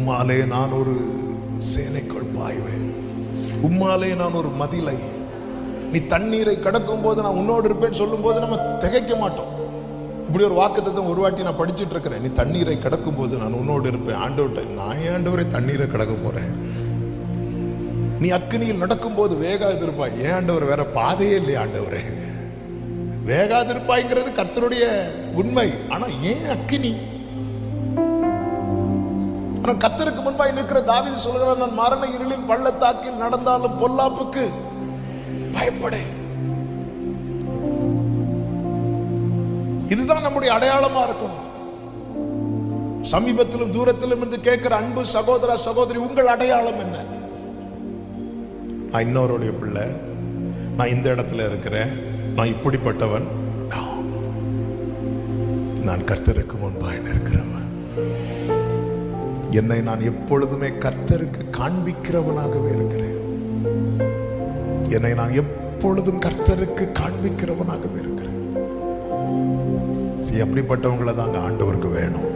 உம்மாலே நான் ஒரு சேனைக்குள் பாய்வேன், உம்மாலே நான் ஒரு மதிலை. நீ தண்ணீரை கடக்கும் போது நான் உன்னோடு இருப்பேன்னு சொல்லும் போது நம்ம திகைக்க மாட்டோம். இப்படி ஒரு வாக்குத்தத்தம் ஒரு வாட்டி நான் படிச்சுட்டு இருக்கிறேன். நீ தண்ணீரை கடக்கும் போது நான் உன்னோடு இருப்பேன். ஆண்டவர்கிட்ட, நான் ஆண்டவரே தண்ணீரை கடக்க போறேன். நீ அக்கினியில் நடக்கும் போது வேகாதிருப்பாய். ஏன் ஆண்டவர், வேற பாதையே இல்லையா ஆண்டவரே? வேகாதிருப்பாய்ங்கிறது கர்த்தருடைய உண்மை. ஆனா ஏன் அக்கினி? ஆனா கர்த்தருக்கு முன்பாய் நிற்கிற தாவீது சொல்கிறார், நான் மரண இருளின் பள்ளத்தாக்கில் நடந்தாலும் பொல்லாப்புக்கு பயப்படேன். இதுதான் நம்முடைய அடையாளமா இருக்கணும். சமீபத்திலும் தூரத்திலும் இருந்து கேட்கிற அன்பு சகோதர சகோதரி, உங்கள் அடையாளம் என்ன? நான் இன்னொருடைய பிள்ளை, நான் இந்த இடத்துல இருக்கிறேன், நான் இப்படிப்பட்டவன். நான் கர்த்தருக்கு முன்பாக இருக்கிறவன். என்னை நான் எப்பொழுதுமே கர்த்தருக்கு காண்பிக்கிறவனாகவே இருக்கிறேன். என்னை நான் எப்பொழுதும் கர்த்தருக்கு காண்பிக்கிறவனாகவே இருக்கிறேன். அப்படிப்பட்டவங்களை தாங்க ஆண்டவருக்கு வேணும்.